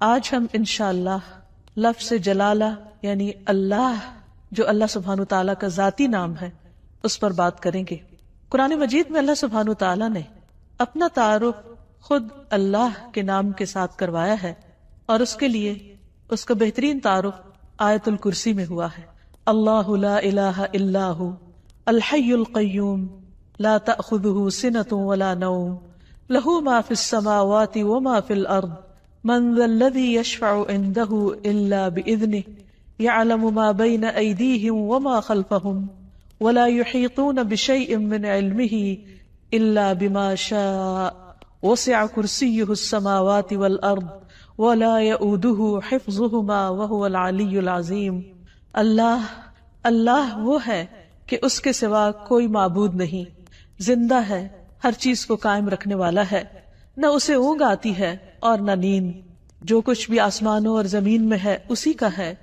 آج ہم انشاءاللہ لفظ جلالہ یعنی اللہ، جو اللہ سبحانہ تعالیٰ کا ذاتی نام ہے، اس پر بات کریں گے۔ قرآن مجید میں اللہ سبحانہ تعالیٰ نے اپنا تعارف خود اللہ کے نام کے ساتھ کروایا ہے، اور اس کے لیے اس کا بہترین تعارف آیت الکرسی میں ہوا ہے۔ اللہ لا الہ الا ہو الحی القیوم لا تأخذہ سنۃ ولا نوم لہ ما فی السماوات وما فی الارض من ذا الذی یشفع عنده الا بإذنہ یعلم ما بین ایدیہم وما خلفہم ولا یحیطون بشیء من علمہ الا بما شاء وسع کرسیہ السماوات والارض ولا یؤودہ حفظہما وہو العلی العظیم۔ اللہ وہ ہے کہ اس کے سوا کوئی معبود نہیں، زندہ ہے، ہر چیز کو قائم رکھنے والا ہے، نہ اسے اونگ آتی ہے اور نہ نیند۔ جو کچھ بھی آسمانوں اور زمین میں ہے اسی کا ہے۔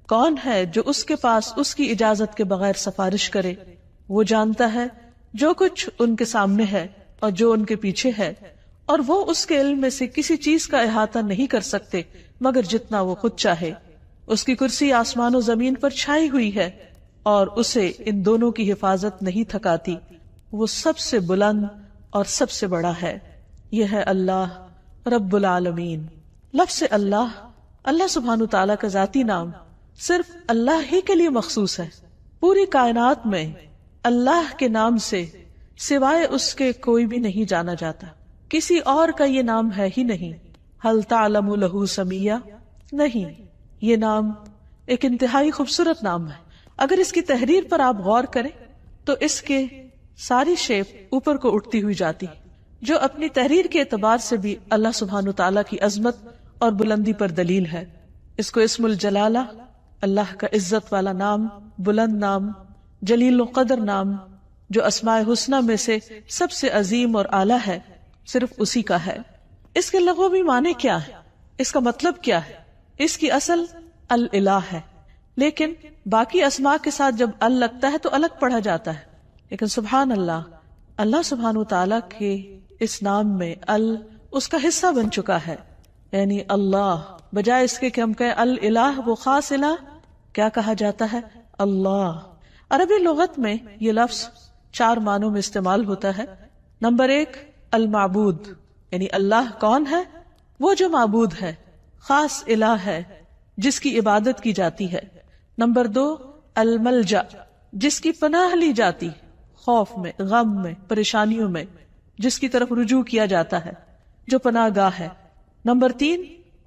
کون ہے جو اس کے پاس اس کی اجازت کے بغیر سفارش کرے؟ وہ جانتا ہے جو کچھ ان کے سامنے ہے اور جو ان کے پیچھے ہے، اور وہ اس کے علم میں سے کسی چیز کا احاطہ نہیں کر سکتے مگر جتنا وہ خود چاہے۔ اس کی کرسی آسمان و زمین پر چھائی ہوئی ہے اور اسے ان دونوں کی حفاظت نہیں تھکاتی۔ وہ سب سے بلند اور سب سے بڑا ہے۔ یہ ہے اللہ رب العالمین۔ لفظ اللہ سبحانہ تعالیٰ کا ذاتی نام صرف اللہ ہی کے لیے مخصوص ہے۔ پوری کائنات میں اللہ کے نام سے سوائے اس کے کوئی بھی نہیں جانا جاتا، کسی اور کا یہ نام ہے ہی نہیں۔ ہل تعلم لہ سمیہ؟ نہیں، یہ نام ایک انتہائی خوبصورت نام ہے۔ اگر اس کی تحریر پر آپ غور کریں تو اس کے ساری شیپ اوپر کو اٹھتی ہوئی جاتی، جو اپنی تحریر کے اعتبار سے بھی اللہ سبحانہ تعالیٰ کی عظمت اور بلندی پر دلیل ہے۔ اس کو اسم الجلالہ، اللہ کا عزت والا نام، بلند نام، جلیل القدر نام، جو اسماء حسنہ میں سے سب سے عظیم اور اعلیٰ ہے، صرف اسی کا ہے۔ اس کے لغوی معنی کیا ہے؟ اس کا مطلب کیا ہے؟ اس کی اصل الالہ ہے، لیکن باقی اسماء کے ساتھ جب ال لگتا ہے تو الگ پڑھا جاتا ہے۔ لیکن سبحان اللہ سبحانہ تعالیٰ کے اس نام میں ال اس کا حصہ بن چکا ہے، یعنی اللہ بجائے اس کے کہ ہم کہیں الالہ، وہ خاص الہ، کیا کہا جاتا ہے؟ اللہ۔ عربی لغت میں یہ لفظ 4 معنوں میں استعمال ہوتا ہے۔ نمبر 1 المعبود، یعنی اللہ کون ہے؟ وہ جو معبود ہے، خاص الہ ہے جس کی عبادت کی جاتی ہے۔ نمبر 2 الملجا، جس کی پناہ لی جاتی، خوف میں، غم میں، پریشانیوں میں، جس کی طرف رجوع کیا جاتا ہے، جو پناہ گاہ ہے۔ نمبر 3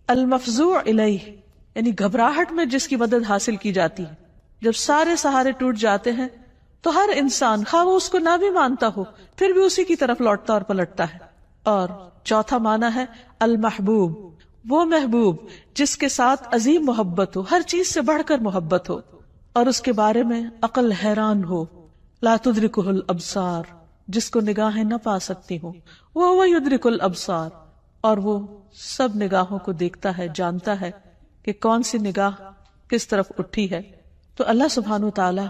المفزوع الیہ، یعنی گھبراہٹ میں جس کی مدد حاصل کی جاتی ہے۔ جب سارے سہارے ٹوٹ جاتے ہیں تو ہر انسان، خواہ وہ اس کو نہ بھی مانتا ہو، پھر بھی اسی کی طرف لوٹتا اور پلٹتا ہے۔ اور چوتھا معنی ہے المحبوب، وہ محبوب جس کے ساتھ عظیم محبت ہو، ہر چیز سے بڑھ کر محبت ہو، اور اس کے بارے میں عقل حیران ہو۔ لا تدرکہ الابصار، جس کو نگاہیں نہ پا سکتی ہوں، وہ یدرک الابصار، اور وہ سب نگاہوں کو دیکھتا ہے، جانتا ہے کہ کون سی نگاہ کس طرف اٹھی ہے۔ تو اللہ سبحانہ تعالی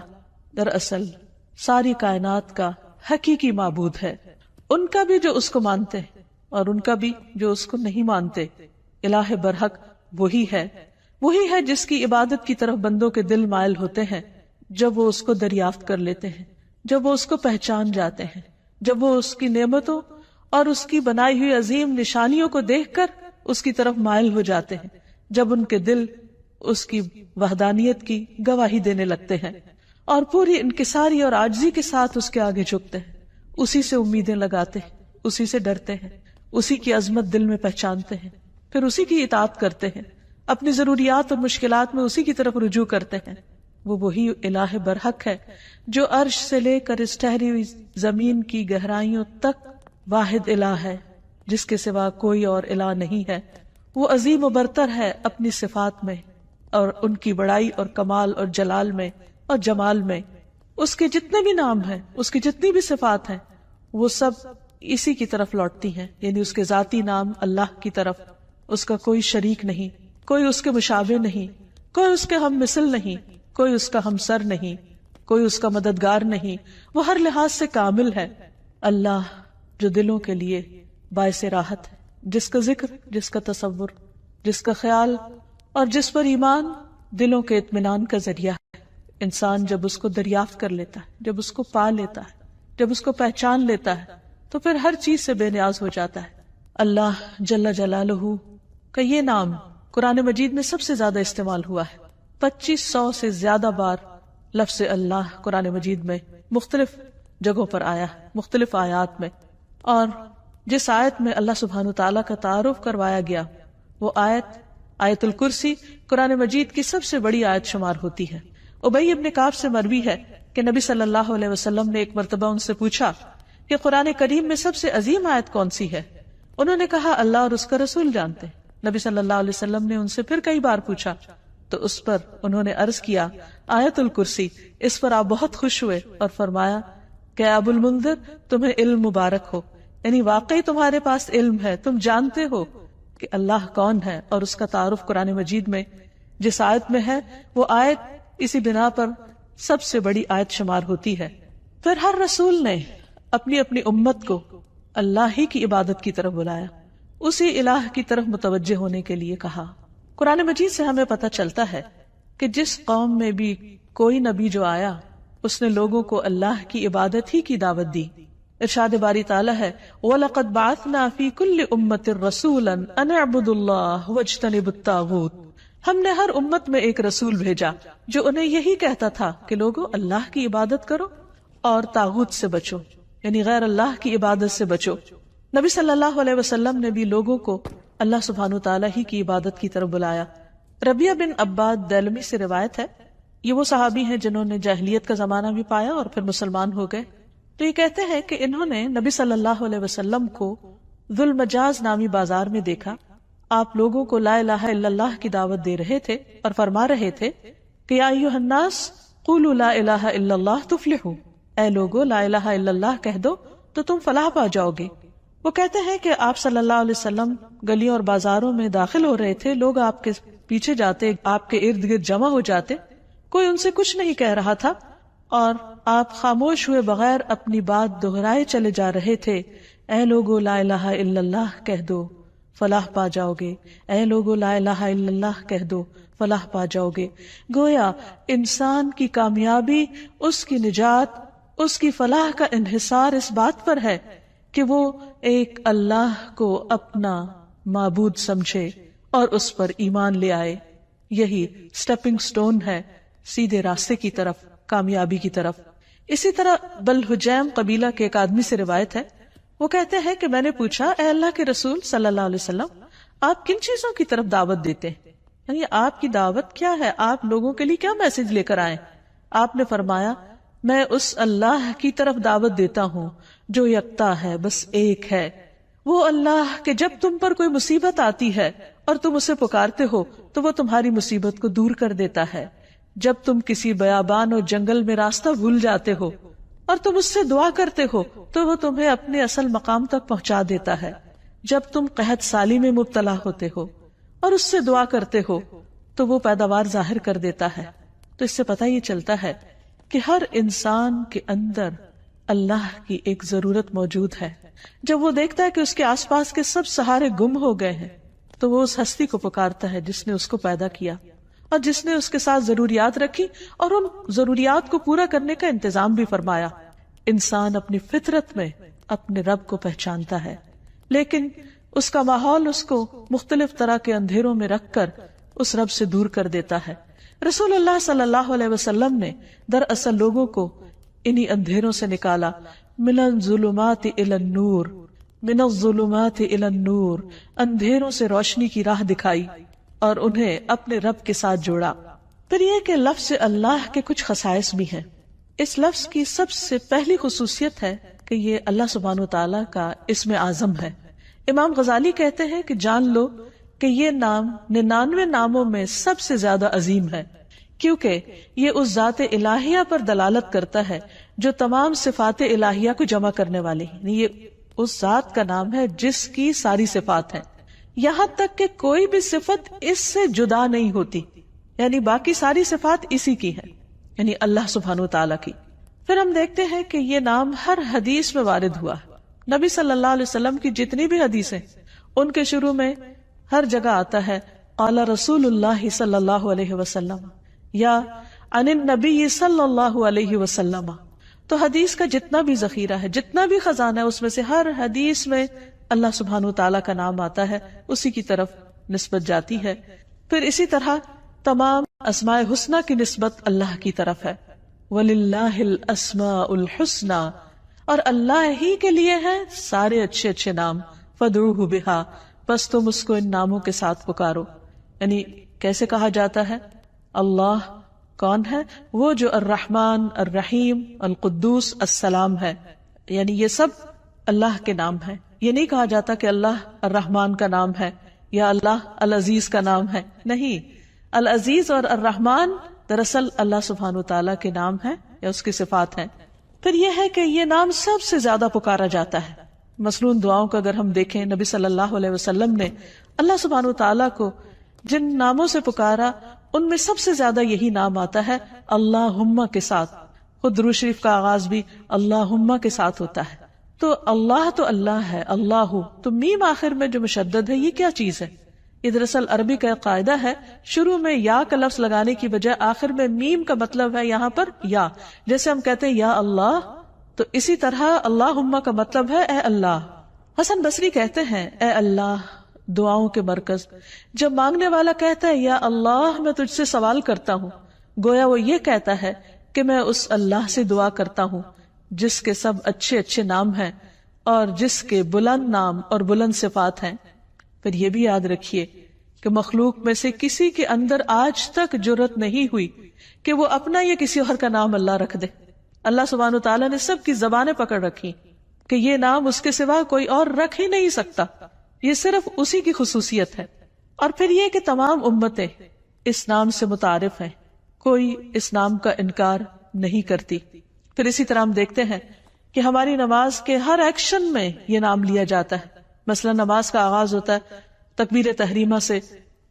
دراصل ساری کائنات کا حقیقی معبود ہے، ان کا بھی جو اس کو مانتے ہیں اور ان کا بھی جو اس کو نہیں مانتے۔ الہ برحق وہی ہے جس کی عبادت کی طرف بندوں کے دل مائل ہوتے ہیں جب وہ اس کو دریافت کر لیتے ہیں، جب وہ اس کو پہچان جاتے ہیں، جب وہ اس کی نعمتوں اور اس کی بنائی ہوئی عظیم نشانیوں کو دیکھ کر اس کی طرف مائل ہو جاتے ہیں، جب ان کے دل اس کی وحدانیت کی گواہی دینے لگتے ہیں اور پوری انکساری اور عاجزی کے ساتھ اس کے آگے جھکتے ہیں، اسی سے امیدیں لگاتے ہیں، اسی سے ڈرتے ہیں، اسی کی عظمت دل میں پہچانتے ہیں، پھر اسی کی اطاعت کرتے ہیں، اپنی ضروریات اور مشکلات میں اسی کی طرف رجوع کرتے ہیں۔ وہ وہی الہ برحق ہے جو عرش سے لے کر اس ٹھہری ہوئی زمین کی گہرائیوں تک واحد الہ ہے، جس کے سوا کوئی اور الہ نہیں ہے۔ وہ عظیم و برتر ہے اپنی صفات میں اور ان کی بڑائی اور کمال اور جلال میں اور جمال میں۔ اس کے جتنے بھی نام ہیں، اس کی جتنی بھی صفات ہیں، وہ سب اسی کی طرف لوٹتی ہیں، یعنی اس کے ذاتی نام اللہ کی طرف۔ اس کا کوئی شریک نہیں، کوئی اس کے مشابہ نہیں، کوئی اس کے ہم مثل نہیں، کوئی اس کا ہمسر نہیں، کوئی اس کا مددگار نہیں۔ وہ ہر لحاظ سے کامل ہے۔ اللہ جو دلوں کے لیے باعث راحت ہے، جس کا ذکر، جس کا تصور جس کا خیال اور جس پر ایمان دلوں کے اطمینان کا ذریعہ ہے۔ انسان جب اس کو دریافت کر لیتا ہے، جب اس کو پا لیتا ہے، جب اس کو پہچان لیتا ہے تو پھر ہر چیز سے بے نیاز ہو جاتا ہے۔ اللہ جل جلالہ کا یہ نام قرآن مجید میں سب سے زیادہ استعمال ہوا ہے۔ 2500 سے زیادہ بار لفظ اللہ قرآن مجید میں مختلف جگہوں پر آیا ہے، مختلف آیات میں، اور جس آیت میں اللہ سبحانہ تعالیٰ کا تعارف کروایا گیا وہ آیت الکرسی قرآن مجید کی سب سے بڑی آیت شمار ہوتی ہے۔ ابی ابن کعب سے مروی ہے کہ نبی صلی اللہ علیہ وسلم نے ایک مرتبہ ان سے پوچھا کہ قرآن کریم میں سب سے عظیم آیت کون سی ہے؟ انہوں نے کہا اللہ اور اس کا رسول جانتے۔ نبی صلی اللہ علیہ وسلم نے ان سے پھر کئی بار پوچھا تو اس پر انہوں نے عرض کیا آیت الکرسی۔ اس پر آپ بہت خوش ہوئے اور فرمایا کہ ابو المنذر تمہیں علم مبارک ہو، یعنی واقعی تمہارے پاس علم ہے، تم جانتے ہو کہ اللہ کون ہے، اور اس کا تعارف قرآن مجید میں جس آیت میں ہے وہ آیت اسی بنا پر سب سے بڑی آیت شمار ہوتی ہے۔ پھر ہر رسول نے اپنی اپنی امت کو اللہ ہی کی عبادت کی طرف بلایا، اسی الہ کی طرف متوجہ ہونے کے لیے کہا۔ قرآن مجید سے ہمیں پتہ چلتا ہے کہ جس قوم میں بھی کوئی نبی جو آیا اس نے لوگوں کو اللہ کی عبادت ہی کی دعوت دی۔ ارشاد باری تعالیٰ ہے وَلَقَدْ بَعَثْنَا فِي كُلِّ أُمَّةٍ رَسُولًا أَنِ اعْبُدُوا اللَّهَ وَاجْتَنِبُوا الطَّاغُوتَ۔ ہم نے ہر امت میں ایک رسول بھیجا جو انہیں یہی کہتا تھا کہ لوگوں اللہ کی عبادت کرو اور طاغوت سے بچو، یعنی غیر اللہ کی عبادت سے بچو۔ نبی صلی اللہ علیہ وسلم نے بھی لوگوں کو اللہ سبحانہ تعالیٰ ہی کی عبادت کی طرف بلایا۔ ربیہ بن عباد دیلمی سے روایت ہے، یہ وہ صحابی ہیں جنہوں نے جاہلیت کا زمانہ بھی پایا اور پھر مسلمان ہو گئے، تو یہ کہتے ہیں کہ انہوں نے نبی صلی اللہ علیہ وسلم کو ذو المجاز نامی بازار میں دیکھا۔ آپ لوگوں کو لا الہ الا اللہ کی دعوت دے رہے تھے اور فرما رہے تھے کہ یا ایھا الناس قولوا لا الہ الا اللہ تفلحوا، اے لوگو لا الہ الا اللہ کہہ دو تو تم فلاح پا جاؤ گے۔ وہ کہتے ہیں کہ آپ صلی اللہ علیہ وسلم گلیوں اور بازاروں میں داخل ہو رہے تھے، لوگ آپ کے پیچھے جاتے، آپ کے ارد گرد جمع ہو جاتے، کوئی ان سے کچھ نہیں کہہ رہا تھا اور آپ خاموش ہوئے بغیر اپنی بات دہرائے چلے جا رہے تھے، اے لوگو لا الہ الا اللہ کہہ دو فلاح پا جاؤ گے، اے لوگو لا الہ الا اللہ کہہ دو فلاح پا جاؤ گے۔ گویا انسان کی کامیابی، اس کی نجات، اس کی فلاح کا انحصار اس بات پر ہے کہ وہ ایک اللہ کو اپنا معبود سمجھے اور اس پر ایمان لے آئے۔ یہی سٹیپنگ سٹون ہے سیدھے راستے کی طرف، کامیابی کی طرف۔ اسی طرح بلحجیم قبیلہ کے ایک آدمی سے روایت ہے، وہ کہتے ہیں کہ میں نے پوچھا اے اللہ کے رسول صلی اللہ علیہ وسلم آپ کن چیزوں کی طرف دعوت دیتے ہیں، یعنی آپ کی دعوت کیا ہے، آپ لوگوں کے لیے کیا میسج لے کر آئے؟ آپ نے فرمایا میں اس اللہ کی طرف دعوت دیتا ہوں جو یکتا ہے، بس ایک ہے، وہ اللہ کہ جب تم پر کوئی مصیبت آتی ہے اور تم اسے پکارتے ہو تو وہ تمہاری مصیبت کو دور کر دیتا ہے، جب تم کسی بیابان اور جنگل میں راستہ بھول جاتے ہو اور تم اس سے دعا کرتے ہو تو وہ تمہیں اپنے اصل مقام تک پہنچا دیتا ہے، جب تم قحط سالی میں مبتلا ہوتے ہو اور اس سے دعا کرتے ہو تو وہ پیداوار ظاہر کر دیتا ہے۔ تو اس سے پتہ یہ چلتا ہے کہ ہر انسان کے اندر اللہ کی ایک ضرورت موجود ہے۔ جب وہ دیکھتا ہے کہ اس کے آس پاس کے سب سہارے گم ہو گئے ہیں تو وہ اس ہستی کو پکارتا ہے جس نے اس کو پیدا کیا اور جس نے اس کے ساتھ ضروریات رکھی اور ان ضروریات کو پورا کرنے کا انتظام بھی فرمایا۔ انسان اپنی فطرت میں اپنے رب کو پہچانتا ہے، لیکن اس کا ماحول اس کو مختلف طرح کے اندھیروں میں رکھ کر اس رب سے دور کر دیتا ہے۔ رسول اللہ صلی اللہ علیہ وسلم نے دراصل لوگوں کو انہی اندھیروں سے نکالا، من الظلمات الی النور، من الظلمات الی النور، اندھیروں سے روشنی کی راہ دکھائی اور انہیں اپنے رب کے ساتھ جوڑا۔ پھر یہ کہ لفظ اللہ کے کچھ خصائص بھی ہیں۔ اس لفظ کی سب سے پہلی خصوصیت ہے کہ یہ اللہ سبحانہ وتعالی کا اسم اعظم ہے۔ امام غزالی کہتے ہیں کہ جان لو کہ یہ نام 99 ناموں میں سب سے زیادہ عظیم ہے، کیونکہ یہ اس ذات الہیہ پر دلالت کرتا ہے جو تمام صفات الہیہ کو جمع کرنے والی ہے۔ یہ اس ذات کا نام ہے جس کی ساری صفات ہیں، یہاں تک کہ کوئی بھی صفت اس سے جدا نہیں ہوتی، یعنی باقی ساری صفات اسی کی ہیں، یعنی اللہ سبحانہ وتعالی کی۔ پھر ہم دیکھتے ہیں کہ یہ نام ہر حدیث میں وارد ہوا۔ نبی صلی اللہ علیہ وسلم کی جتنی بھی حدیثیں، ان کے شروع میں ہر جگہ آتا ہے قال رسول اللہ صلی اللہ علیہ وسلم یا عن النبی صلی اللہ علیہ وسلم. تو حدیث کا جتنا بھی ذخیرہ ہے، جتنا بھی خزانہ ہے، اس میں سے ہر حدیث میں اللہ سبحانہ وتعالیٰ کا نام آتا ہے، اسی کی طرف نسبت جاتی ہے. پھر اسی طرح تمام اسماء حسنہ کی نسبت اللہ کی طرف ہے. وَلِلَّهِ الْأَسْمَاءُ الْحُسْنَى، اور اللہ ہی کے لیے ہیں سارے اچھے اچھے نام. فَادْعُوهُ بِهَا، بس تم اس کو ان ناموں کے ساتھ پکارو. یعنی کیسے کہا جاتا ہے؟ اللہ کون ہے؟ وہ جو الرحمن، الرحیم، القدوس، السلام ہے. یعنی یہ سب اللہ کے نام ہیں. یہ نہیں کہا جاتا کہ اللہ الرحمن کا نام ہے یا اللہ العزیز کا نام ہے. نہیں، العزیز اور الرحمن دراصل اللہ سبحانہ وتعالیٰ کے نام ہیں یا اس کی صفات ہیں. پھر یہ ہے کہ یہ نام سب سے زیادہ پکارا جاتا ہے. مصنون دعاؤں کو اگر ہم دیکھیں، نبی صلی اللہ علیہ وسلم نے اللہ سبحانہ وتعالیٰ کو جن ناموں سے پکارا ان میں سب سے زیادہ یہی نام آتا ہے اللہم کے ساتھ. خود درود شریف کا آغاز بھی اللہم کے ساتھ ہوتا ہے. تو اللہ ہے، اللہ تو میم آخر میں جو مشدد ہے، یہ کیا چیز ہے؟ یہ دراصل عربی کا ایک قاعدہ ہے، شروع میں یا کا لفظ لگانے کی بجائے آخر میں میم کا مطلب ہے یہاں پر یا. جیسے ہم کہتے ہیں یا اللہ، تو اسی طرح اللہم کا مطلب ہے اے اللہ. حسن بصری کہتے ہیں اے اللہ دعاؤں کے مرکز. جب مانگنے والا کہتا ہے یا اللہ میں تجھ سے سوال کرتا ہوں، گویا وہ یہ کہتا ہے کہ میں اس اللہ سے دعا کرتا ہوں جس کے سب اچھے اچھے نام ہیں اور جس کے بلند نام اور بلند صفات ہیں. پھر یہ بھی یاد رکھیے کہ مخلوق میں سے کسی کے اندر آج تک جرت نہیں ہوئی کہ وہ اپنا یا کسی اور کا نام اللہ رکھ دے. اللہ سبحانہ وتعالیٰ نے سب کی زبانیں پکڑ رکھی کہ یہ نام اس کے سوا کوئی اور رکھ ہی نہیں سکتا، یہ صرف اسی کی خصوصیت ہے. اور پھر یہ کہ تمام امتیں اس نام سے متعارف ہیں، کوئی اس نام کا انکار نہیں کرتی. پھر اسی طرح ہم دیکھتے ہیں کہ ہماری نماز کے ہر ایکشن میں یہ نام لیا جاتا ہے. مثلا نماز کا آغاز ہوتا ہے تکبیر تحریمہ سے.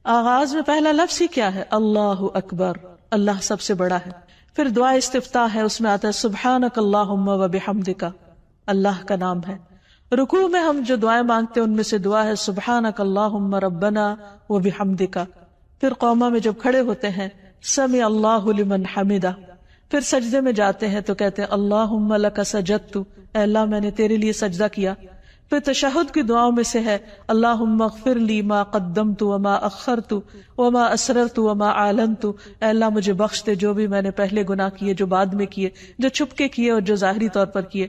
آغاز میں پہلا لفظ ہی کیا ہے؟ اللہ اکبر، اللہ سب سے بڑا ہے. پھر دعا استفتاح ہے، اس میں آتا ہے سبحانک اللہم و بحمدک، اللہ کا نام ہے. رکوع میں ہم جو دعائیں مانگتے ہیں ان میں سے دعا ہے سبحانک اللہم ربنا و بحمدک. پھر قوما میں جب کھڑے ہوتے ہیں سمع اللہ لمن حمدہ. پھر سجدے میں جاتے ہیں تو کہتے ہیں اللہم لک سجدت، اے اللہ میں نے تیرے لیے سجدہ کیا. پھر تشہد کی دعاؤں میں سے ہے اللہم اغفر لی ما قدمت وما اخرت وما اسررت وما اعلنت، اے اللہ مجھے بخش دے جو بھی میں نے پہلے گناہ کیے، جو بعد میں کیے، جو چھپ کے کیے اور جو ظاہری طور پر کیے.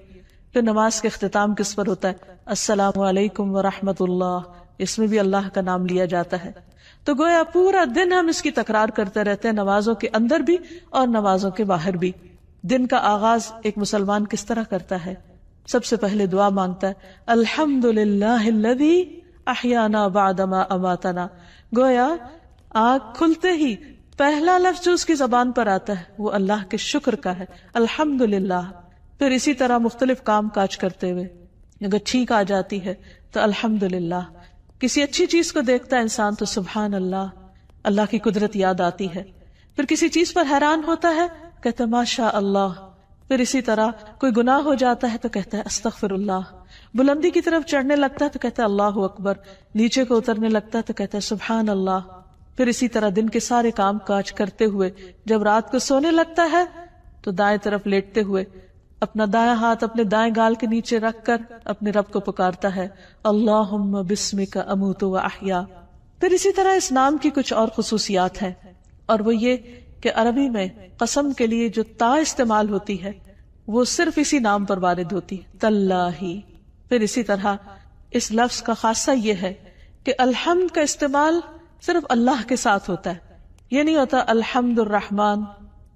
پھر نماز کے اختتام کس پر ہوتا ہے؟ السلام علیکم ورحمۃ اللہ. اس میں بھی اللہ کا نام لیا جاتا ہے. تو گویا پورا دن ہم اس کی تکرار کرتے رہتے ہیں، نمازوں کے اندر بھی اور نمازوں کے باہر بھی. دن کا آغاز ایک مسلمان کس طرح کرتا ہے؟ سب سے پہلے دعا مانگتا ہے الحمدللہ الذی احیانا بعدما اماتنا. گویا آنکھ کھلتے ہی پہلا لفظ جو اس کی زبان پر آتا ہے وہ اللہ کے شکر کا ہے، الحمدللہ. پھر اسی طرح مختلف کام کاج کرتے ہوئے اگر چھینک آ جاتی ہے تو الحمدللہ. کسی اچھی چیز کو دیکھتا ہے انسان تو سبحان اللہ، اللہ کی قدرت یاد آتی ہے. پھر کسی چیز پر حیران ہوتا ہے کہتا ہے ماشاء اللہ. پھر اسی طرح کوئی گناہ ہو جاتا ہے تو کہتا ہے استغفر اللہ. بلندی کی طرف چڑھنے لگتا ہے تو کہتا ہے اللہ اکبر. نیچے کو اترنے لگتا ہے تو کہتا ہے سبحان اللہ. پھر اسی طرح دن کے سارے کام کاج کرتے ہوئے جب رات کو سونے لگتا ہے تو دائیں طرف لیٹتے ہوئے اپنا دائیں ہاتھ اپنے دائیں گال کے نیچے رکھ کر اپنے رب کو پکارتا ہے اللہم بسمک اموت و احیا. پھر اسی طرح اس نام کی کچھ اور خصوصیات ہیں، اور وہ یہ کہ عربی میں قسم کے لیے جو تا استعمال ہوتی ہے وہ صرف اسی نام پر وارد ہوتی ہے، تاللہ. پھر اسی طرح اس لفظ کا خاصہ یہ ہے کہ الحمد کا استعمال صرف اللہ کے ساتھ ہوتا ہے. یہ نہیں ہوتا الحمد الرحمن،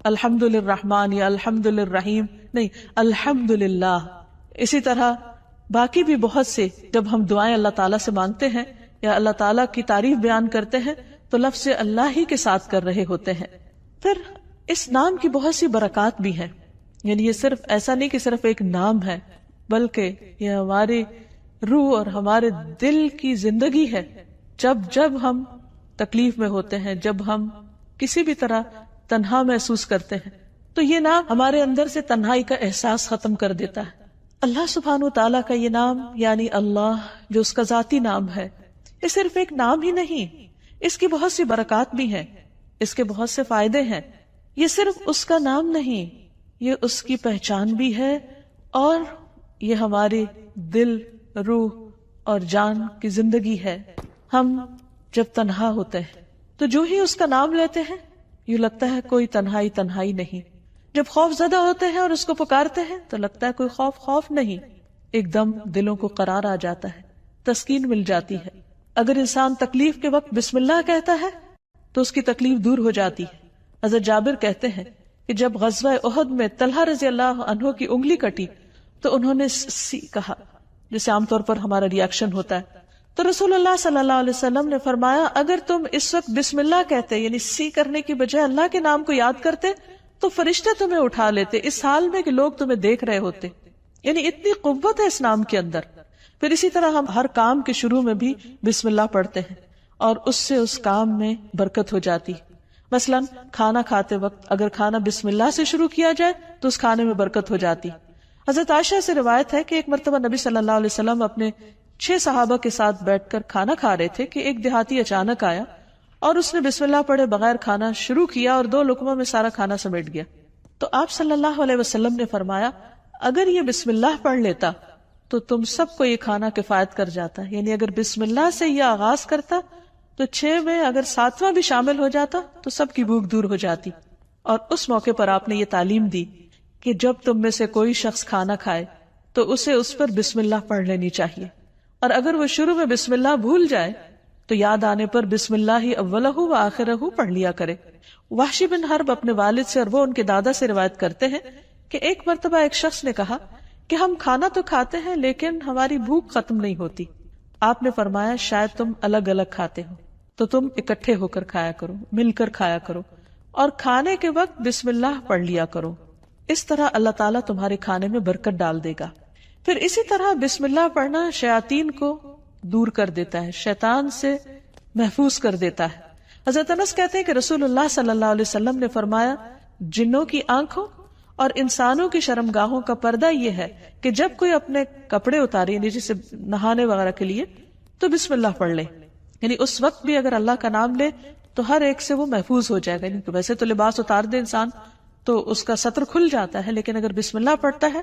الحمد للرحمن یا الحمد للرحیم، نہیں، الحمد للہ. اسی طرح باقی بھی بہت سے جب ہم دعائیں اللہ تعالیٰ سے مانگتے ہیں یا اللہ تعالیٰ کی تعریف بیان کرتے ہیں تو لفظ اللہ ہی کے ساتھ کر رہے ہوتے ہیں. پھر اس نام کی بہت سی برکات بھی ہیں. یعنی یہ صرف ایسا نہیں کہ صرف ایک نام ہے، بلکہ یہ ہماری روح اور ہمارے دل کی زندگی ہے. جب ہم تکلیف میں ہوتے ہیں، جب ہم کسی بھی طرح تنہا محسوس کرتے ہیں تو یہ نام ہمارے اندر سے تنہائی کا احساس ختم کر دیتا ہے. اللہ سبحانہ و تعالیٰ کا یہ نام یعنی اللہ جو اس کا ذاتی نام ہے، یہ صرف ایک نام ہی نہیں، اس کی بہت سی برکات بھی ہیں، اس کے بہت سے فائدے ہیں. یہ صرف اس کا نام نہیں، یہ اس کی پہچان بھی ہے، اور یہ ہماری دل، روح اور جان کی زندگی ہے. ہم جب تنہا ہوتے ہیں تو جو ہی اس کا نام لیتے ہیں یوں لگتا ہے کوئی تنہائی تنہائی نہیں. جب خوف زدہ ہوتے ہیں اور اس کو پکارتے ہیں تو لگتا ہے کوئی خوف نہیں. ایک دم دلوں کو قرار آ جاتا ہے، تسکین مل جاتی ہے. اگر انسان تکلیف کے وقت بسم اللہ کہتا ہے تو اس کی تکلیف دور ہو جاتی ہے. حضرت جابر کہتے ہیں کہ جب غزوہ احد میں طلحہ رضی اللہ عنہ کی انگلی کٹی تو انہوں نے سی کہا، جیسے عام طور پر ہمارا ریاکشن ہوتا ہے. تو رسول اللہ صلی اللہ علیہ وسلم نے فرمایا اگر تم اس وقت بسم اللہ کہتے، یعنی سی کرنے کی بجائے اللہ کے نام کو یاد کرتے تو فرشتے تمہیں اٹھا لیتے اس حال میں کہ لوگ تمہیں دیکھ رہے ہوتے. یعنی اتنی قوت ہے اس نام کے اندر. پھر اسی طرح ہم ہر کام کے شروع میں بھی بسم اللہ پڑھتے ہیں اور اس سے اس کام میں برکت ہو جاتی. مثلا کھانا کھاتے وقت اگر کھانا بسم اللہ سے شروع کیا جائے تو اس کھانے میں برکت ہو جاتی. حضرت عائشہ سے روایت ہے کہ ایک مرتبہ نبی صلی اللہ علیہ وسلم اپنے 6 صحابہ کے ساتھ بیٹھ کر کھانا کھا رہے تھے کہ ایک دیہاتی اچانک آیا اور اس نے بسم اللہ پڑھے بغیر کھانا شروع کیا اور 2 لقموں میں سارا کھانا سمیٹ گیا. تو آپ صلی اللہ علیہ وسلم نے فرمایا اگر یہ بسم اللہ پڑھ لیتا تو تم سب کو یہ کھانا کفایت کر جاتا. یعنی اگر بسم اللہ سے یہ آغاز کرتا تو 6 میں اگر 7واں بھی شامل ہو جاتا تو سب کی بھوک دور ہو جاتی. اور اس موقع پر آپ نے یہ تعلیم دی کہ جب تم میں سے کوئی شخص کھانا کھائے تو اسے اس پر بسم اللہ پڑھ لینی چاہیے، اور اگر وہ شروع میں بسم اللہ بھول جائے تو یاد آنے پر بسم اللہ اولہ و آخرہ پڑھ لیا کرے. وحشی بن حرب اپنے والد سے اور وہ ان کے دادا سے روایت کرتے ہیں کہ ایک مرتبہ ایک شخص نے کہا کہ ہم کھانا تو کھاتے ہیں لیکن ہماری بھوک ختم نہیں ہوتی. آپ نے فرمایا شاید تم الگ الگ کھاتے ہو تو تم اکٹھے ہو کر کھایا کرو، مل کر کھایا کرو، اور کھانے کے وقت بسم اللہ پڑھ لیا کرو. اس طرح اللہ تعالیٰ تمہارے کھانے میں برکت ڈال دے گا. پھر اسی طرح بسم اللہ پڑھنا شیاطین کو دور کر دیتا ہے، شیطان سے محفوظ کر دیتا ہے. حضرت انس کہتے ہیں کہ رسول اللہ صلی اللہ علیہ وسلم نے فرمایا جنوں کی آنکھوں اور انسانوں کی شرمگاہوں کا پردہ یہ ہے کہ جب کوئی اپنے کپڑے اتارے یعنی جسے نہانے وغیرہ کے لیے تو بسم اللہ پڑھ لے. یعنی اس وقت بھی اگر اللہ کا نام لے تو ہر ایک سے وہ محفوظ ہو جائے گا. یعنی ویسے تو لباس اتار دے انسان تو اس کا سطر کھل جاتا ہے، لیکن اگر بسم اللہ پڑھتا ہے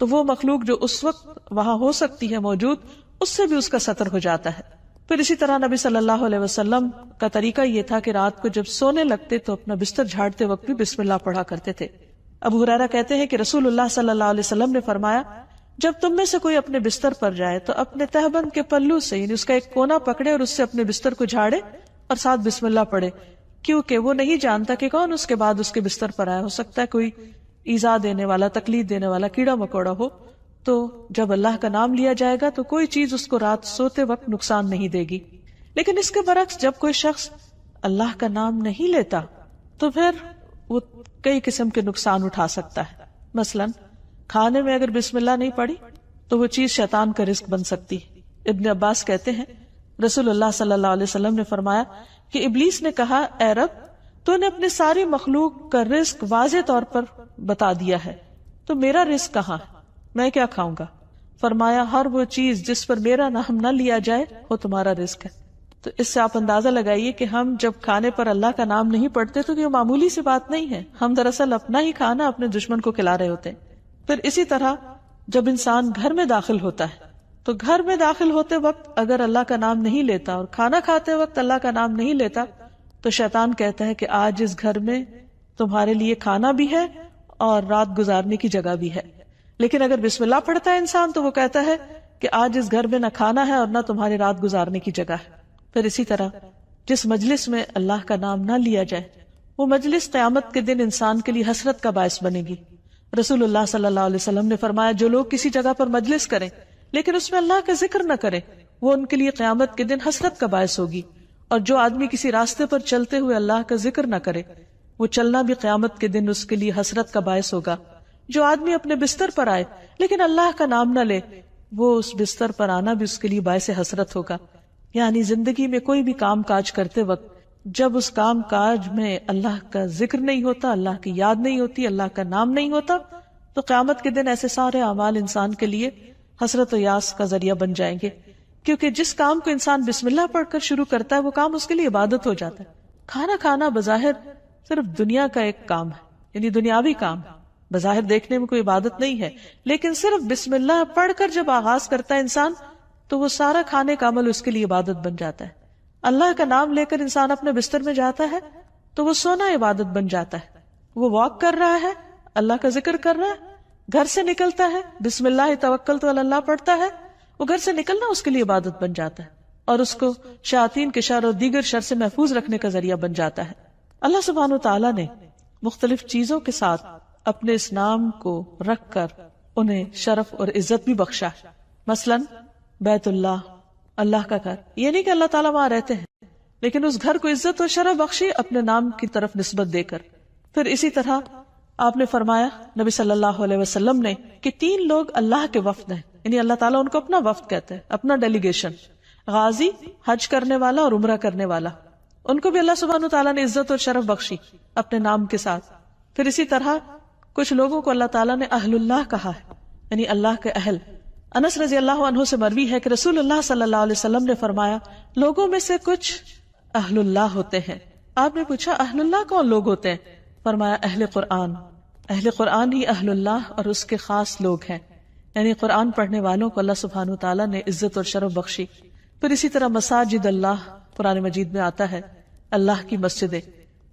تو وہ مخلوق جو اس وقت وہاں ہو سکتی ہے موجود، اس سے بھی اس کا سطر ہو جاتا ہے. پھر اسی طرح نبی صلی اللہ علیہ وسلم کا طریقہ یہ تھا کہ رات کو جب سونے لگتے تو اپنا بستر جھاڑتے وقت بھی بسم اللہ پڑھا کرتے تھے. ابو ہریرہ کہتے ہیں کہ رسول اللہ صلی اللہ علیہ وسلم نے فرمایا جب تم میں سے کوئی اپنے بستر پر جائے تو اپنے تہبند کے پلو سے یعنی اس کا ایک کونا پکڑے اور اس سے اپنے بستر کو جھاڑے اور ساتھ بسم اللہ پڑھے، کیونکہ وہ نہیں جانتا کہ کون اس کے بعد اس کے بستر پر آیا. ہو سکتا ہے کوئی ایذا دینے والا، تکلیف دینے والا کیڑا مکوڑا ہو. تو جب اللہ کا نام لیا جائے گا تو کوئی چیز اس کو رات سوتے وقت نقصان نہیں دے گی. لیکن اس کے برعکس جب کوئی شخص اللہ کا نام نہیں لیتا تو پھر وہ کئی قسم کے نقصان اٹھا سکتا ہے. مثلا کھانے میں اگر بسم اللہ نہیں پڑھی تو وہ چیز شیطان کا رزق بن سکتی. ابن عباس کہتے ہیں رسول اللہ صلی اللہ علیہ وسلم نے فرمایا کہ ابلیس نے کہا اے رب تو نے اپنے ساری مخلوق کا رزق واضح طور پر بتا دیا ہے، تو میرا رزق کہاں ہے، میں کیا کھاؤں گا؟ فرمایا ہر وہ چیز جس پر میرا نام نہ لیا جائے وہ تمہارا رزق ہے. تو اس سے آپ اندازہ لگائیے کہ ہم جب کھانے پر اللہ کا نام نہیں پڑھتے تو یہ معمولی سی بات نہیں ہے، ہم دراصل اپنا ہی کھانا اپنے دشمن کو کھلا رہے ہوتے ہیں. پھر اسی طرح جب انسان گھر میں داخل ہوتا ہے تو گھر میں داخل ہوتے وقت اگر اللہ کا نام نہیں لیتا اور کھانا کھاتے وقت اللہ کا نام نہیں لیتا تو شیطان کہتا ہے کہ آج اس گھر میں تمہارے لیے کھانا بھی ہے اور رات گزارنے کی جگہ بھی ہے. لیکن اگر بسم اللہ پڑھتا ہے انسان تو وہ کہتا ہے کہ آج اس گھر میں نہ کھانا ہے اور نہ تمہاری رات گزارنے کی جگہ ہے. پھر اسی طرح جس مجلس میں اللہ کا نام نہ لیا جائے وہ مجلس قیامت کے دن انسان کے لیے حسرت کا باعث بنے گی. رسول اللہ صلی اللہ علیہ وسلم نے فرمایا جو لوگ کسی جگہ پر مجلس کریں لیکن اس میں اللہ کا ذکر نہ کریں وہ ان کے لیے قیامت کے دن حسرت کا باعث ہوگی. اور جو آدمی کسی راستے پر چلتے ہوئے اللہ کا ذکر نہ کرے وہ چلنا بھی قیامت کے دن اس کے لیے حسرت کا باعث ہوگا. جو آدمی اپنے بستر پر آئے لیکن اللہ کا نام نہ لے وہ اس بستر پر آنا بھی اس کے لیے باعث حسرت ہوگا. یعنی زندگی میں کوئی بھی کام کاج کرتے وقت جب اس کام کاج میں اللہ کا ذکر نہیں ہوتا، اللہ کی یاد نہیں ہوتی، اللہ کا نام نہیں ہوتا تو قیامت کے دن ایسے سارے اعمال انسان کے لیے حسرت و یاس کا ذریعہ بن جائیں گے. کیونکہ جس کام کو انسان بسم اللہ پڑھ کر شروع کرتا ہے وہ کام اس کے لیے عبادت ہو جاتا ہے. کھانا کھانا بظاہر صرف دنیا کا ایک کام ہے، یعنی دنیاوی کام ہے، بظاہر دیکھنے میں کوئی عبادت نہیں ہے، لیکن صرف بسم اللہ پڑھ کر جب آغاز کرتا ہے انسان تو وہ سارا کھانے کا عمل اس کے لیے عبادت بن جاتا ہے. اللہ کا نام لے کر انسان اپنے بستر میں جاتا ہے تو وہ سونا عبادت بن جاتا ہے. وہ واک کر رہا ہے، اللہ کا ذکر کر رہا ہے، گھر سے نکلتا ہے بسم اللہ توکلت علی اللہ پڑھتا ہے، وہ گھر سے نکلنا اس کے لیے عبادت بن جاتا ہے اور اس کو شیاطین کے شر اور دیگر شر سے محفوظ رکھنے کا ذریعہ بن جاتا ہے. اللہ سبحانہ وتعالی نے مختلف چیزوں کے ساتھ اپنے اس نام کو رکھ کر انہیں شرف اور عزت بھی بخشا. مثلا بیت اللہ، اللہ کا گھر، یہ نہیں کہ اللہ تعالیٰ وہاں رہتے ہیں، لیکن اس گھر کو عزت اور شرف بخشی اپنے نام کی طرف نسبت دے کر. پھر اسی طرح آپ نے فرمایا نبی صلی اللہ علیہ وسلم نے کہ 3 لوگ اللہ کے وفد ہیں، یعنی اللہ تعالیٰ ان کو اپنا وفد کہتے ہیں، اپنا ڈیلیگیشن. غازی، حج کرنے والا اور عمرہ کرنے والا، ان کو بھی اللہ سبحانہ تعالیٰ نے عزت اور شرف بخشی اپنے نام کے ساتھ. پھر اسی طرح کچھ لوگوں کو اللہ تعالیٰ نے اہل اللہ کہا ہے، یعنی اللہ کے اہل. انس رضی اللہ عنہ سے مروی ہے کہ رسول اللہ صلی اللہ علیہ وسلم نے فرمایا لوگوں میں سے کچھ اہل اللہ ہوتے ہیں. آپ نے پوچھا اہل اللہ کون لوگ ہوتے ہیں؟ فرمایا اہل قرآن. اہل قرآن ہی اہل اللہ اور اس کے خاص لوگ ہیں، یعنی قرآن پڑھنے والوں کو اللہ سبحانہ تعالیٰ نے عزت اور شرف بخشی. پھر اسی طرح مساجد اللہ قرآن مجید میں آتا ہے، اللہ کی مسجدیں.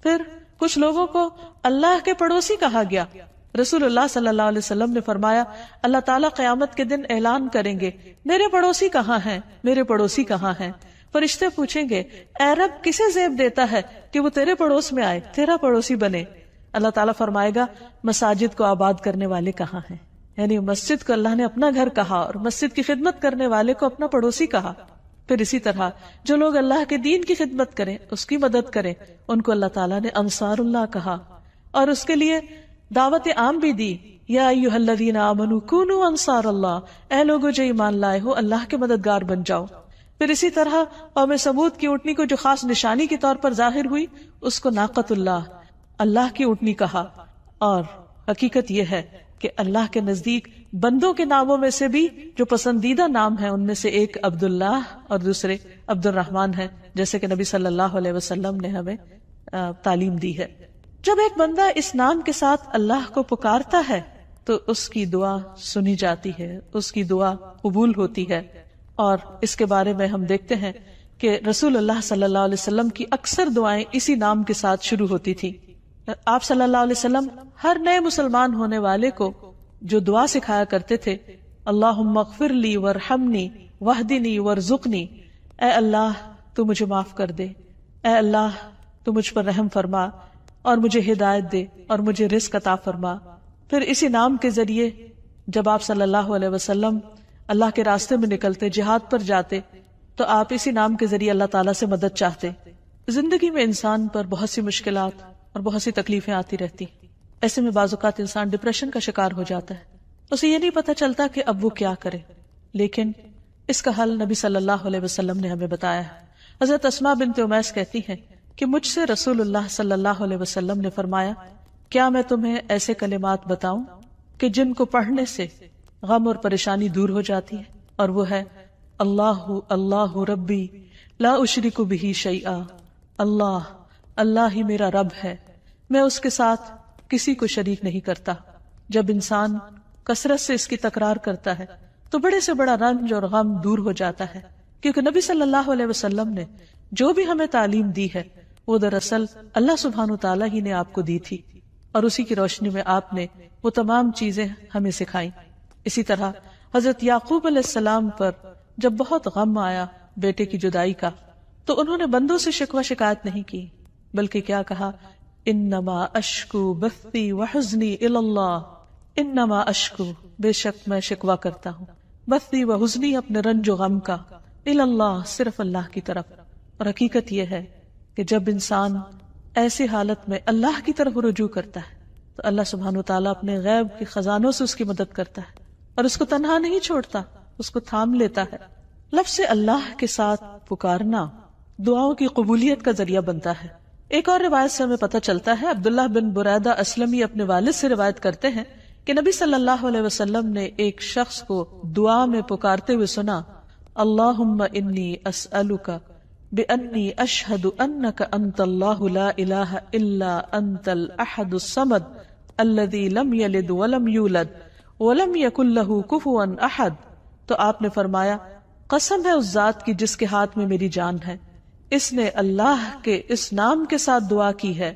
پھر کچھ لوگوں کو اللہ کے پڑوسی کہا گیا. رسول اللہ صلی اللہ علیہ وسلم نے فرمایا اللہ تعالیٰ قیامت کے دن اعلان کریں گے میرے پڑوسی کہاں ہیں، میرے پڑوسی کہاں ہیں. فرشتے پوچھیں گے اے رب کسے زیب دیتا ہے کہ وہ تیرے پڑوس میں آئے، تیرا پڑوسی بنے. اللہ تعالیٰ فرمائے گا مساجد کو آباد کرنے والے کہاں ہیں، یعنی مسجد کو اللہ نے اپنا گھر کہا اور مسجد کی خدمت کرنے والے کو اپنا پڑوسی کہا. پھر اسی طرح جو لوگ اللہ کے دین کی خدمت کریں، اس کی مدد کریں، ان کو اللہ تعالیٰ نے انصار اللہ کہا اور اس کے لیے دعوت عام بھی دی. یا ایھا الذین آمنوا کونوا انصار اللہ، اے لوگو جو ایمان لائے ہو اللہ کے مددگار بن جاؤ. پھر اسی طرح قوم سمود کی اونٹنی کو جو خاص نشانی کے طور پر ظاہر ہوئی اس کو ناقۃ اللہ، اللہ کی اونٹنی کہا. اور حقیقت یہ ہے کہ اللہ کے نزدیک بندوں کے ناموں میں سے بھی جو پسندیدہ نام ہیں ان میں سے ایک عبداللہ اور دوسرے عبد الرحمن ہیں، جیسے کہ نبی صلی اللہ علیہ وسلم نے ہمیں تعلیم دی ہے. جب ایک بندہ اس نام کے ساتھ اللہ کو پکارتا ہے تو اس کی دعا سنی جاتی ہے، اس کی دعا قبول ہوتی ہے. اور اس کے بارے میں ہم دیکھتے ہیں کہ رسول اللہ صلی اللہ علیہ وسلم کی اکثر دعائیں اسی نام کے ساتھ شروع ہوتی تھی. آپ صلی اللہ علیہ وسلم ہر نئے مسلمان ہونے والے کو جو دعا سکھایا کرتے تھے اللہم اغفر لی ورحمنی واہدنی وارزقنی، اے اللہ تو مجھے معاف کر دے، اے اللہ تو مجھ پر رحم فرما اور مجھے ہدایت دے اور مجھے رزق عطا فرما. پھر اسی نام کے ذریعے جب آپ صلی اللہ علیہ وسلم اللہ کے راستے میں نکلتے، جہاد پر جاتے، تو آپ اسی نام کے ذریعے اللہ تعالیٰ سے مدد چاہتے. زندگی میں انسان پر بہت سی مشکلات اور بہت سی تکلیفیں آتی رہتی، ایسے میں بعض اوقات انسان ڈپریشن کا شکار ہو جاتا ہے، اسے یہ نہیں پتہ چلتا کہ اب وہ کیا کرے. لیکن اس کا حل نبی صلی اللہ علیہ وسلم نے ہمیں بتایا ہے. حضرت اسماء بنت امیس کہتی ہیں کہ مجھ سے رسول اللہ صلی اللہ علیہ وسلم نے فرمایا کیا میں تمہیں ایسے کلمات بتاؤں کہ جن کو پڑھنے سے غم اور پریشانی دور ہو جاتی ہے، اور وہ ہے اللہ اللہ ربی لا اشرک بہ شیئا، اللہ اللہ ہی میرا رب ہے، میں اس کے ساتھ کسی کو شریک نہیں کرتا. جب انسان کثرت سے اس کی تکرار کرتا ہے تو بڑے سے بڑا رنج اور غم دور ہو جاتا ہے، کیونکہ نبی صلی اللہ علیہ وسلم نے جو بھی ہمیں تعلیم دی ہے وہ دراصل اللہ سبحانہ تعالیٰ ہی نے آپ کو دی تھی، اور اسی کی روشنی میں آپ نے وہ تمام چیزیں ہمیں سکھائیں. اسی طرح حضرت یعقوب علیہ السلام پر جب بہت غم آیا بیٹے کی جدائی کا تو انہوں نے بندوں سے شکوہ شکایت نہیں کی، بلکہ کیا کہا انما اشکو بثی وحزنی الی اللہ، انما اشکو بے شک میں شکوہ کرتا ہوں، بثی وحزنی اپنے رنج و غم کا، الی اللہ صرف اللہ کی طرف. اور حقیقت یہ ہے کہ جب انسان ایسی حالت میں اللہ کی طرف رجوع کرتا ہے تو اللہ سبحانہ وتعالیٰ اپنے غیب کے خزانوں سے اس کی مدد کرتا ہے اور اس کو تنہا نہیں چھوڑتا، اس کو تھام لیتا ہے. لفظ اللہ کے ساتھ پکارنا دعاؤں کی قبولیت کا ذریعہ بنتا ہے. ایک اور روایت سے ہمیں پتہ چلتا ہے، عبداللہ بن بریدہ اسلمی اپنے والد سے روایت کرتے ہیں کہ نبی صلی اللہ علیہ وسلم نے ایک شخص کو دعا میں پکارتے ہوئے سنا اللہم انی اسألک بأنی اشہد انک انت اللہ لا الہ الا انت الاحد الصمد الذی لم یلد ولم یولد ولم یکن لہ کفوا احد. تو آپ نے فرمایا قسم ہے اس ذات کی جس کے ہاتھ میں میری جان ہے، اس نے اللہ کے اس نام کے ساتھ دعا کی ہے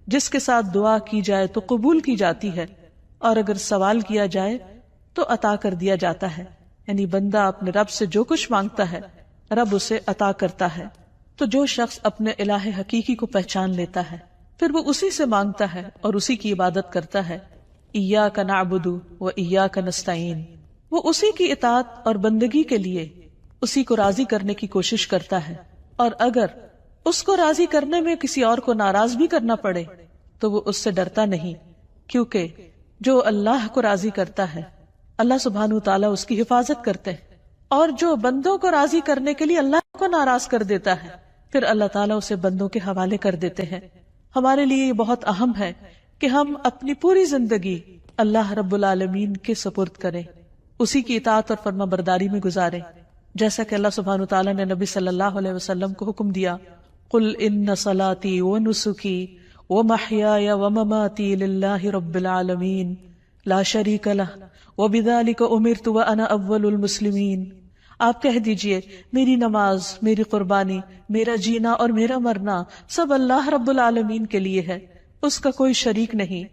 جس کے ساتھ دعا کی جائے تو قبول کی جاتی ہے، اور اگر سوال کیا جائے تو عطا کر دیا جاتا ہے. یعنی بندہ اپنے رب سے جو کچھ مانگتا ہے رب اسے عطا کرتا ہے. تو جو شخص اپنے الہ حقیقی کو پہچان لیتا ہے پھر وہ اسی سے مانگتا ہے اور اسی کی عبادت کرتا ہے. ایاک نعبد و ایاک نستعین، وہ اسی کی اطاعت اور بندگی کے لیے اسی کو راضی کرنے کی کوشش کرتا ہے، اور اگر اس کو راضی کرنے میں کسی اور کو ناراض بھی کرنا پڑے تو وہ اس سے ڈرتا نہیں، کیونکہ جو اللہ کو راضی کرتا ہے اللہ سبحانہ وتعالیٰ اس کی حفاظت کرتے ہیں، اور جو بندوں کو راضی کرنے کے لیے اللہ کو ناراض کر دیتا ہے پھر اللہ تعالیٰ اسے بندوں کے حوالے کر دیتے ہیں. ہمارے لیے یہ بہت اہم ہے کہ ہم اپنی پوری زندگی اللہ رب العالمین کے سپرد کریں، اسی کی اطاعت اور فرما برداری میں گزاریں، جیسا کہ اللہ سبحانہ وتعالیٰ نے نبی صلی اللہ علیہ وسلم کو حکم دیا، قل ان صلاتی ونسکی ومحیای ومماتی للہ رب العالمین لا شریک لہ وبذلک امرت وانا اول المسلمین. آپ کہہ دیجئے میری نماز، میری قربانی، میرا جینا اور میرا مرنا سب اللہ رب العالمین کے لیے ہے، اس کا کوئی شریک نہیں،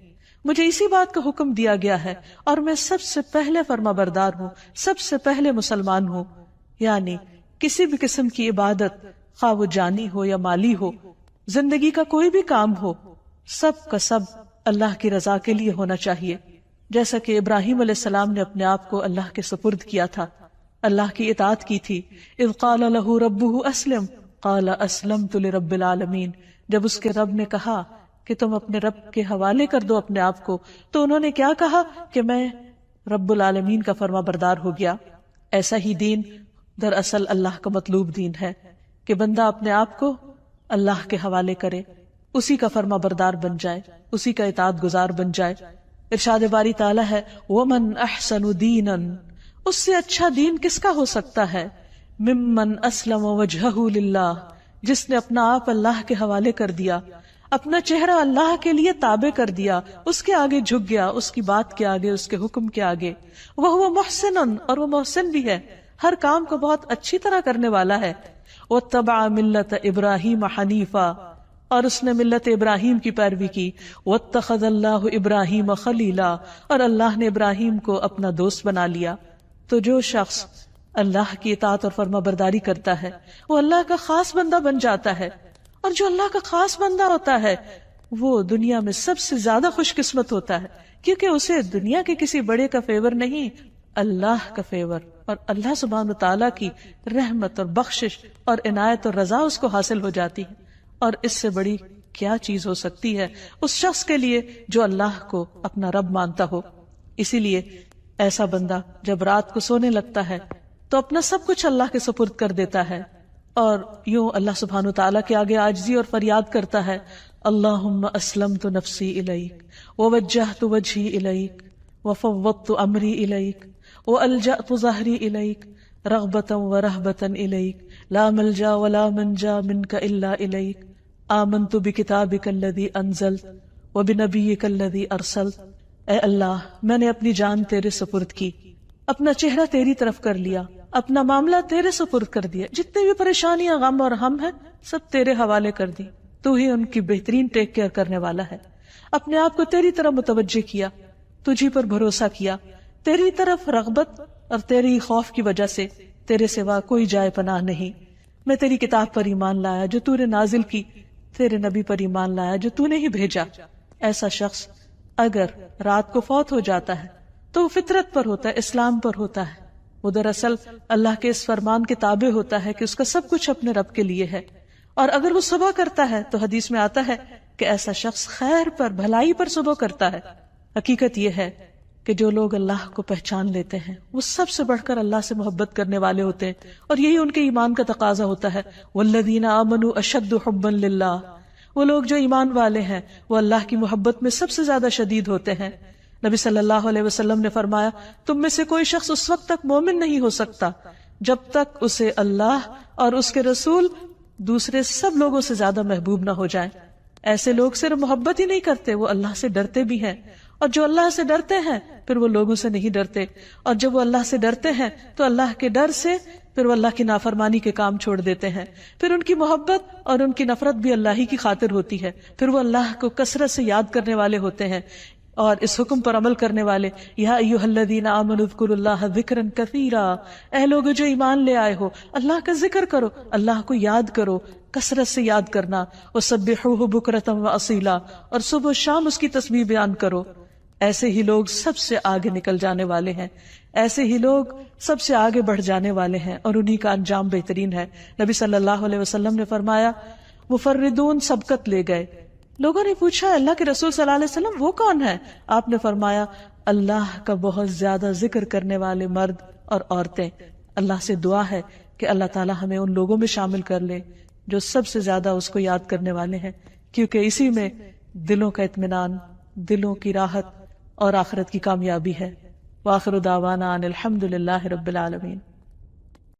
مجھے اسی بات کا حکم دیا گیا ہے اور میں سب سے پہلے فرما بردار ہوں، سب سے پہلے مسلمان ہوں. یعنی کسی بھی قسم کی عبادت خواہ وہ جانی ہو یا مالی ہو، زندگی کا کوئی بھی کام ہو، سب کا سب اللہ کی رضا کے لیے ہونا چاہیے. جیسا کہ ابراہیم علیہ السلام نے اپنے آپ کو اللہ کے سپرد کیا تھا، اللہ کی اطاعت کی تھی. اذ قال لہ ربہ اسلم قال اسلمت لرب العالمین، جب اس کے رب نے کہا کہ تم اپنے رب کے حوالے کر دو اپنے آپ کو، تو انہوں نے کیا کہا کہ میں رب العالمین کا فرما بردار ہو گیا. ایسا ہی دین دراصل اللہ کا مطلوب دین ہے کہ بندہ اپنے آپ کو اللہ کے حوالے کرے، اسی کا فرما بردار بن جائے، اسی کا اطاعت گزار بن جائے. ارشاد باری تعالیٰ ہے وَمَنْ أَحْسَنُ دِينًا، اس سے اچھا دین کس کا ہو سکتا ہے، ممن اسلم وجہہ للہ، جس نے اپنا آپ اللہ کے حوالے کر دیا، اپنا چہرہ اللہ کے لیے تابع کر دیا، اس کے آگے جھک گیا، اس کی بات کے آگے، اس کے حکم کے آگے. وَهُوَ مُحْسِنٌ، اور وہ محسن بھی ہے، ہر کام کو بہت اچھی طرح کرنے والا ہے. وَاتَّبَعَ مِلَّةَ إِبْرَاهِيمَ حَنِيفًا، اور اس نے ملت ابراہیم کی پیروی کی. وَاتَّخَذَ اللَّهُ إِبْرَاهِيمَ خَلِيلًا، اور اللہ نے ابراہیم کو اپنا دوست بنا لیا. تو جو شخص اللہ کی اطاعت اور فرما برداری کرتا ہے وہ اللہ کا خاص بندہ بن جاتا ہے، اور جو اللہ کا خاص بندہ ہوتا ہے وہ دنیا میں سب سے زیادہ خوش قسمت ہوتا ہے، کیونکہ اسے دنیا کے کسی بڑے کا فیور نہیں، اللہ کا فیور اور اللہ سبحانہ تعالیٰ کی رحمت اور بخشش اور عنایت اور رضا اس کو حاصل ہو جاتی ہے. اور اس سے بڑی کیا چیز ہو سکتی ہے اس شخص کے لیے جو اللہ کو اپنا رب مانتا ہو. اسی لیے ایسا بندہ جب رات کو سونے لگتا ہے تو اپنا سب کچھ اللہ کے سپرد کر دیتا ہے اور یوں اللہ سبحانہ تعالیٰ کے آگے عاجزی اور فریاد کرتا ہے، اللہم اسلمت نفسی الیک ووجہت وجہی الیک وفوضت امری الیک والجأت ظہری الیک رغبتا ورہبتا الیک لا ملجا ولا منجا منک الا الیک آمنت بکتابک الذی انزلت وبنبیک الذی ارسلت. اے اللہ، میں نے اپنی جان تیرے سپرد کی، اپنا چہرہ تیری طرف کر لیا، اپنا معاملہ تیرے سپرد کر دیا، جتنے بھی پریشانیاں غم اور ہم ہیں سب تیرے حوالے کر دی، تو ہی ان کی بہترین ٹیک کیئر کرنے والا ہے. اپنے آپ کو تیری طرف متوجہ کیا، تجھی پر بھروسہ کیا، تیری طرف رغبت اور تیری خوف کی وجہ سے تیرے سوا کوئی جائے پناہ نہیں. میں تیری کتاب پر ایمان لایا جو تو نے نازل کی، تیرے نبی پر ایمان لایا جو تو نے ہی بھیجا. ایسا شخص اگر رات کو فوت ہو جاتا ہے تو وہ فطرت پر ہوتا ہے، اسلام پر ہوتا ہے، وہ دراصل اللہ کے اس فرمان کے تابع ہوتا ہے کہ اس کا سب کچھ اپنے رب کے لیے ہے. اور اگر وہ صبح کرتا ہے تو حدیث میں آتا ہے کہ ایسا شخص خیر پر، بھلائی پر صبح کرتا ہے. حقیقت یہ ہے کہ جو لوگ اللہ کو پہچان لیتے ہیں وہ سب سے بڑھ کر اللہ سے محبت کرنے والے ہوتے ہیں، اور یہی ان کے ایمان کا تقاضا ہوتا ہے. والذین آمنوا اشد حبا للہ، وہ لوگ جو ایمان والے ہیں وہ اللہ کی محبت میں سب سے زیادہ شدید ہوتے ہیں. نبی صلی اللہ علیہ وسلم نے فرمایا، تم میں سے کوئی شخص اس وقت تک مومن نہیں ہو سکتا جب تک اسے اللہ اور اس کے رسول دوسرے سب لوگوں سے زیادہ محبوب نہ ہو جائیں۔ ایسے لوگ صرف محبت ہی نہیں کرتے، وہ اللہ سے ڈرتے بھی ہیں، اور جو اللہ سے ڈرتے ہیں پھر وہ لوگوں سے نہیں ڈرتے، اور جب وہ اللہ سے ڈرتے ہیں تو اللہ کے ڈر سے پھر وہ اللہ کی نافرمانی کے کام چھوڑ دیتے ہیں، پھر ان کی محبت اور ان کی نفرت بھی اللہ ہی کی خاطر ہوتی ہے، پھر وہ اللہ کو کثرت سے یاد کرنے والے ہوتے ہیں اور اس حکم پر عمل کرنے والے۔ یا ایھا الذین آمنوا اذکروا اللہ ذکرا کثیرا، اے لوگو جو ایمان لے آئے ہو، اللہ کا ذکر کرو، اللہ کو یاد کرو، کثرت سے یاد کرنا، وسبحوہ بکرۃ واصیلا، اور صبح و شام اس کی تسبیح بیان کرو۔ ایسے ہی لوگ سب سے آگے نکل جانے والے ہیں، ایسے ہی لوگ سب سے آگے بڑھ جانے والے ہیں، اور انہی کا انجام بہترین ہے۔ نبی صلی اللہ علیہ وسلم نے فرمایا مفردون سبقت لے گئے۔ لوگوں نے پوچھا اللہ کے رسول صلی اللہ علیہ وسلم وہ کون ہے؟ آپ نے فرمایا اللہ کا بہت زیادہ ذکر کرنے والے مرد اور عورتیں۔ اللہ سے دعا ہے کہ اللہ تعالی ہمیں ان لوگوں میں شامل کر لے جو سب سے زیادہ اس کو یاد کرنے والے ہیں، کیونکہ اسی میں دلوں کا اطمینان، دلوں کی راحت اور آخرت کی کامیابی ہے۔ وآخر دعوانا ان الحمد للہ رب العالمین۔